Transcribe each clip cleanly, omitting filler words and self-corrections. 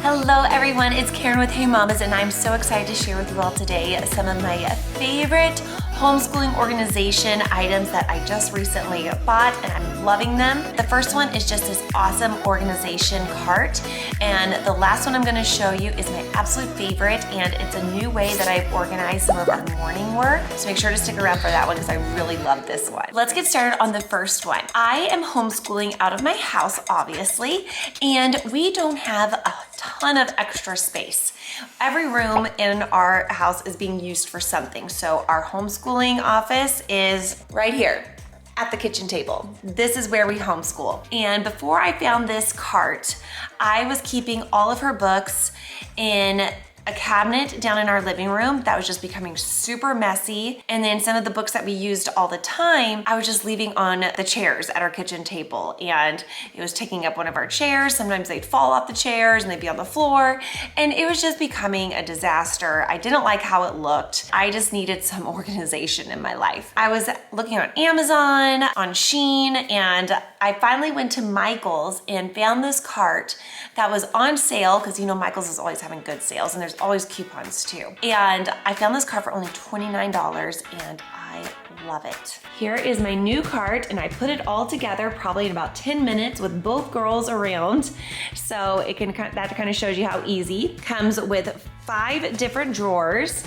Hello everyone, it's Karen with Hey Mamas, and I'm so excited to share with you all today some of my favorite homeschooling organization items that I just recently bought, and I'm loving them. The first one is just this awesome organization cart, and the last one I'm going to show you is my absolute favorite, and it's a new way that I've organized some of our morning work, so make sure to stick around for that one because I really love this one. Let's get started on the first one. I am homeschooling out of my house, obviously, and we don't have a ton of extra space. Every room in our house is being used for something. So our homeschooling office is right here at the kitchen table. This is where we homeschool. And before I found this cart, I was keeping all of her books in a cabinet down in our living room that was just becoming super messy. And then some of the books that we used all the time, I was just leaving on the chairs at our kitchen table. And it was taking up one of our chairs. Sometimes they'd fall off the chairs and they'd be on the floor. And it was just becoming a disaster. I didn't like how it looked. I just needed some organization in my life. I was looking on Amazon, on Shein, and I finally went to Michael's and found this cart that was on sale, because you know Michael's is always having good sales and there's always coupons too. And I found this cart for only $29 and I love it. Here is my new cart, and I put it all together probably in about 10 minutes with both girls around. So that kind of shows you how easy. Comes with 5 different drawers,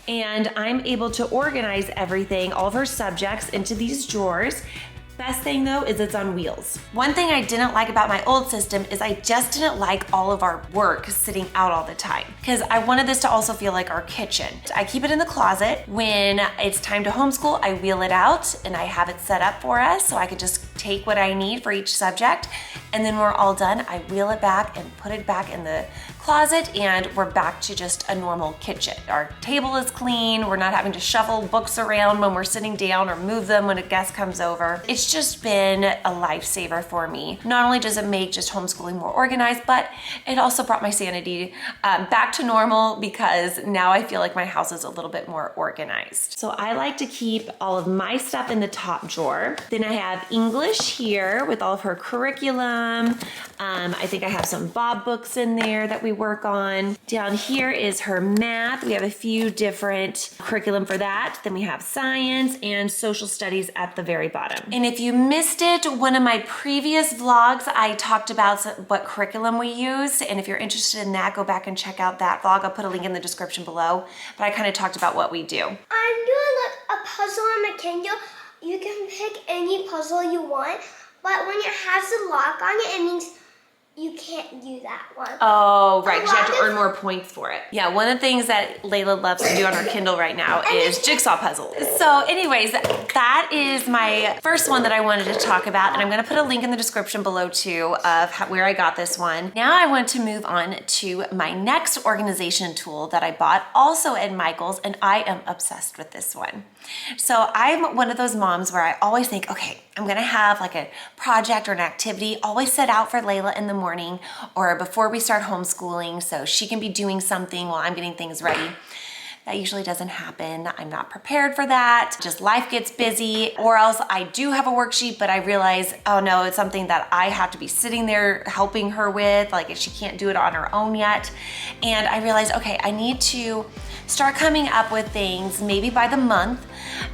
and I'm able to organize everything, all of her subjects, into these drawers. Best thing though is it's on wheels. One thing I didn't like about my old system is I just didn't like all of our work sitting out all the time, because I wanted this to also feel like our kitchen. I keep it in the closet. When it's time to homeschool, I wheel it out and I have it set up for us so I could just take what I need for each subject, and then we're all done, I wheel it back and put it back in the closet, and we're back to just a normal kitchen. Our table is clean. We're not having to shuffle books around when we're sitting down or move them when a guest comes over. It's just been a lifesaver for me. Not only does it make just homeschooling more organized, but it also brought my sanity back to normal, because now I feel like my house is a little bit more organized. So I like to keep all of my stuff in the top drawer. Then I have English here with all of her curriculum. I think I have some Bob books in there that we work on. Down here is her math. We have a few different curriculum for that. Then we have science and social studies at the very bottom. And if you missed it, one of my previous vlogs, I talked about what curriculum we use. And if you're interested in that, go back and check out that vlog. I'll put a link in the description below. But I kind of talked about what we do. I'm doing like a puzzle on my Kindle. You can pick any puzzle you want, but when it has a lock on it, it means you can't do that one. Oh, right, because you have to earn more points for it. Yeah, one of the things that Layla loves to do on her Kindle right now is jigsaw puzzles. So anyways, that is my first one that I wanted to talk about, and I'm gonna put a link in the description below too of where I got this one. Now I want to move on to my next organization tool that I bought also at Michael's, and I am obsessed with this one. So I'm one of those moms where I always think, okay, I'm gonna have like a project or an activity always set out for Layla in the morning or before we start homeschooling, so she can be doing something while I'm getting things ready. That usually doesn't happen. I'm not prepared for that. Just life gets busy, or else I do have a worksheet, but I realize, oh no, it's something that I have to be sitting there helping her with, like if she can't do it on her own yet. And I realized, okay, I need to start coming up with things maybe by the month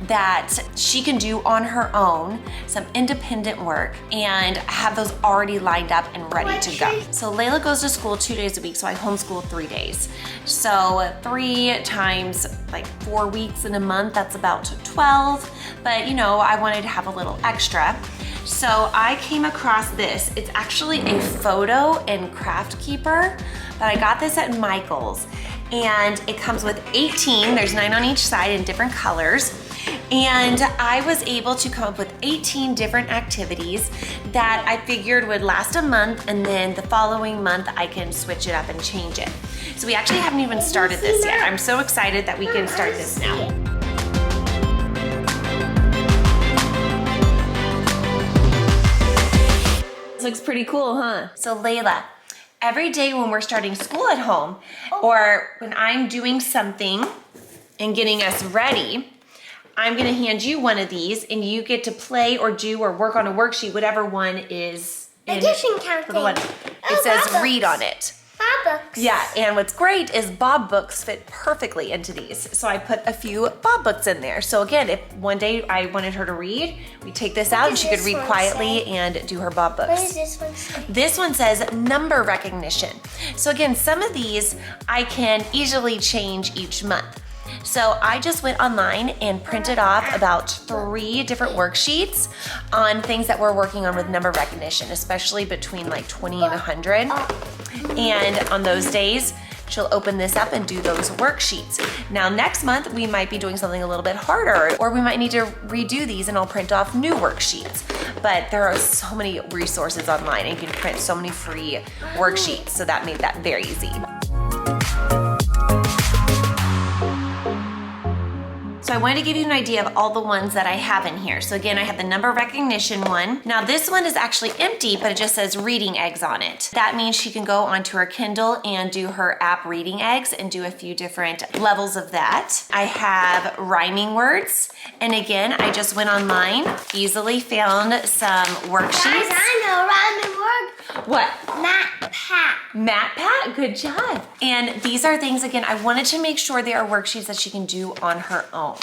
that she can do on her own, some independent work, and have those already lined up and ready to go. So Layla goes to school 2 days a week, so I homeschool 3 days. So 3 times like 4 weeks in a month, that's about 12. But you know, I wanted to have a little extra. So I came across this. It's actually a photo and craft keeper, but I got this at Michael's. And it comes with 18, there's 9 on each side in different colors. And I was able to come up with 18 different activities that I figured would last a month, and then the following month I can switch it up and change it. So we actually haven't even started this yet. I'm so excited that we can start this now. This looks pretty cool, huh? So Layla, every day when we're starting school at home, or when I'm doing something and getting us ready, I'm gonna hand you one of these and you get to play or do or work on a worksheet, whatever one is in Addition counting. for the one. It says read on it. Bob books. Yeah, and what's great is Bob books fit perfectly into these. So I put a few Bob books in there. So again, if one day I wanted her to read, we take this out and she could read quietly and do her Bob books. What does this one say? This one says number recognition. So again, some of these I can easily change each month. So I just went online and printed off about 3 different worksheets on things that we're working on with number recognition, especially between like 20 and 100. And on those days, she'll open this up and do those worksheets. Now next month, we might be doing something a little bit harder, or we might need to redo these and I'll print off new worksheets. But there are so many resources online and you can print so many free worksheets. So that made that very easy. So I wanted to give you an idea of all the ones that I have in here. So again, I have the number recognition one. Now this one is actually empty, but it just says reading eggs on it. That means she can go onto her Kindle and do her app reading eggs and do a few different levels of that. I have rhyming words. And again, I just went online, easily found some worksheets. Guys, I know rhyming word. What? MatPat. MatPat, good job. And these are things, again, I wanted to make sure they are worksheets that she can do on her own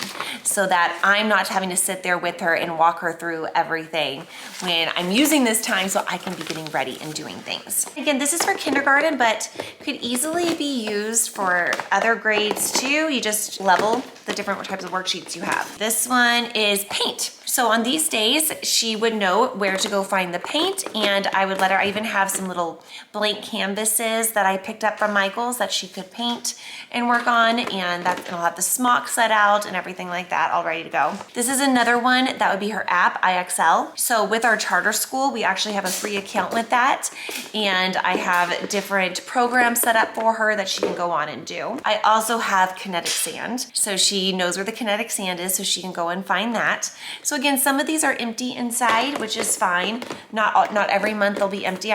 so that I'm not having to sit there with her and walk her through everything when I'm using this time so I can be getting ready and doing things. Again, this is for kindergarten, but could easily be used for other grades too. You just level the different types of worksheets you have. This one is paint. So on these days, she would know where to go find the paint, and I would let her, I even have some little blank canvases that I picked up from Michael's that she could paint and work on, and I'll have the smock set out and everything like that all ready to go. This is another one that would be her app, IXL. So with our charter school, we actually have a free account with that, and I have different programs set up for her that she can go on and do. I also have kinetic sand, so she knows where the kinetic sand is, so she can go and find that. So again, some of these are empty inside, which is fine. Not every month they'll be empty.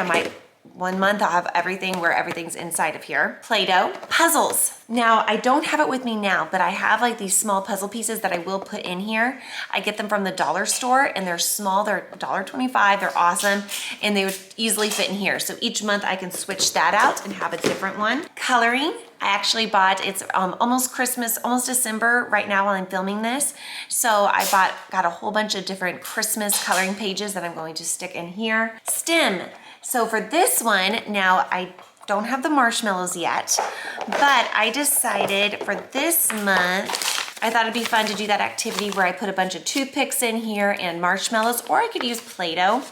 One month I'll have everything where everything's inside of here. Play-Doh. Puzzles. Now, I don't have it with me now, but I have like these small puzzle pieces that I will put in here. I get them from the dollar store and they're small, they're $1.25, they're awesome, and they would easily fit in here. So each month I can switch that out and have a different one. Coloring. I actually bought, it's almost Christmas, almost December right now while I'm filming this. So I got a whole bunch of different Christmas coloring pages that I'm going to stick in here. STEM. So for this one, now I don't have the marshmallows yet, but I decided for this month, I thought it'd be fun to do that activity where I put a bunch of toothpicks in here and marshmallows, or I could use Play-Doh.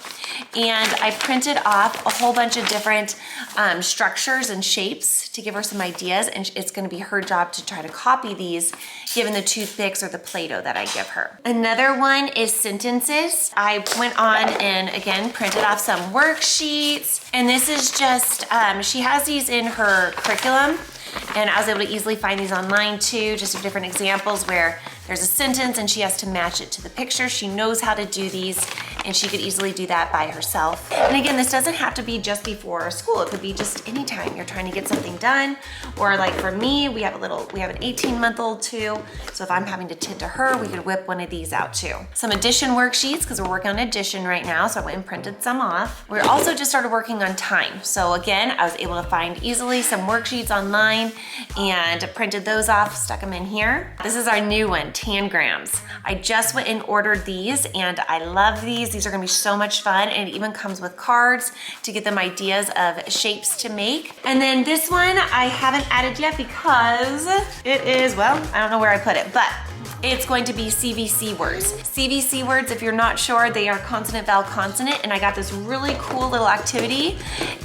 And I printed off a whole bunch of different structures and shapes to give her some ideas, and it's gonna be her job to try to copy these given the toothpicks or the Play-Doh that I give her. Another one is sentences. I went on and again printed off some worksheets, and this is just, she has these in her curriculum, and I was able to easily find these online too, just some different examples where there's a sentence and she has to match it to the picture. She knows how to do these, and she could easily do that by herself. And again, this doesn't have to be just before school. It could be just anytime you're trying to get something done. Or like for me, we have an 18-month-old too. So if I'm having to tend to her, we could whip one of these out too. Some addition worksheets, because we're working on addition right now. So I went and printed some off. We also just started working on time. So again, I was able to find easily some worksheets online and printed those off, stuck them in here. This is our new one, tangrams. I just went and ordered these, and I love these. These are gonna be so much fun, and it even comes with cards to get them ideas of shapes to make. And then this one I haven't added yet because it is, well, I don't know where I put it, but it's going to be CVC words. CVC words, if you're not sure, they are consonant, vowel, consonant, and I got this really cool little activity,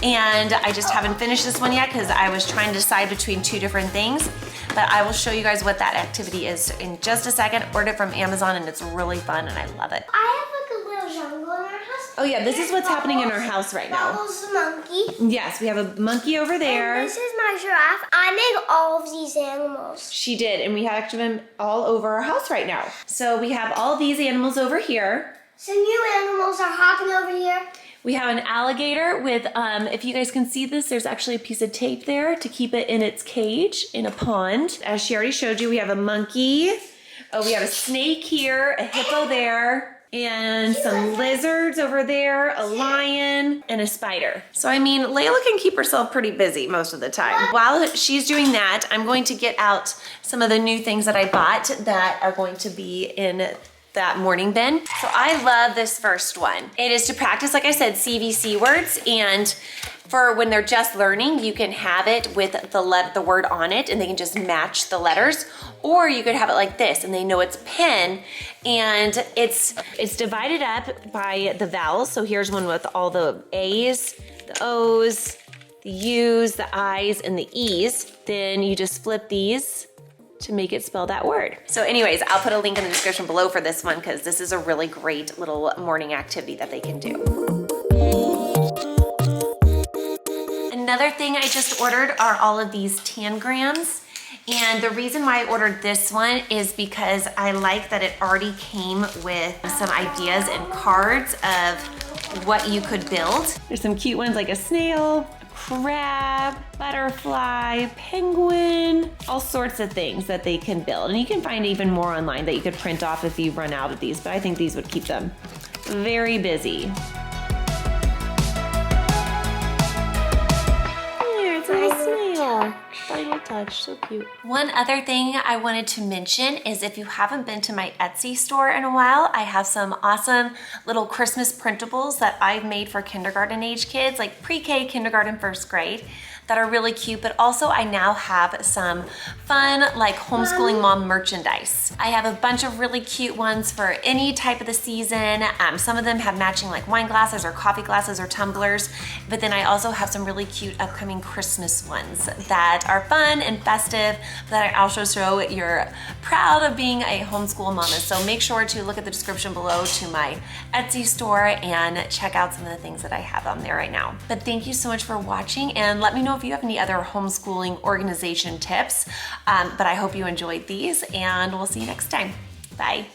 and I just haven't finished this one yet because I was trying to decide between 2 different things, but I will show you guys what that activity is in just a second. Ordered it from Amazon, and it's really fun, and I love it. I have like a little jungle in our house. Oh yeah, this is what's happening in our house right now. Bubbles the monkey. Yes, we have a monkey over there. And this is my giraffe. I made all of these animals. She did, and we have actually them all over our house right now. So we have all these animals over here. Some new animals are hopping over here. We have an alligator with, if you guys can see this, there's actually a piece of tape there to keep it in its cage in a pond. As she already showed you, we have a monkey. Oh, we have a snake here, a hippo there. and some lizards over there, a lion, and a spider. So I mean, Layla can keep herself pretty busy most of the time. While she's doing that, I'm going to get out some of the new things that I bought that are going to be in that morning bin. So I love this first one. It is to practice, like I said, CVC words, and for when they're just learning, you can have it with the word on it and they can just match the letters, or you could have it like this and they know it's pen, and it's divided up by the vowels. So here's one with all the A's, the O's, the U's, the I's, and the E's. Then you just flip these to make it spell that word. So anyways, I'll put a link in the description below for this one because this is a really great little morning activity that they can do. Another thing I just ordered are all of these tangrams. And the reason why I ordered this one is because I like that it already came with some ideas and cards of what you could build. There's some cute ones like a snail, a crab, butterfly, penguin, all sorts of things that they can build. And you can find even more online that you could print off if you run out of these, but I think these would keep them very busy. Final touch, so cute. One other thing I wanted to mention is if you haven't been to my Etsy store in a while, I have some awesome little Christmas printables that I've made for kindergarten age kids, like pre-K, kindergarten, first grade, that are really cute, but also I now have some fun like homeschooling mom merchandise. I have a bunch of really cute ones for any type of the season. Some of them have matching like wine glasses or coffee glasses or tumblers, but then I also have some really cute upcoming Christmas ones that are fun and festive that I also show you're proud of being a homeschool mama. So make sure to look at the description below to my Etsy store and check out some of the things that I have on there right now. But thank you so much for watching, and let me know if you have any other homeschooling organization tips. But I hope you enjoyed these, and we'll see you next time. Bye.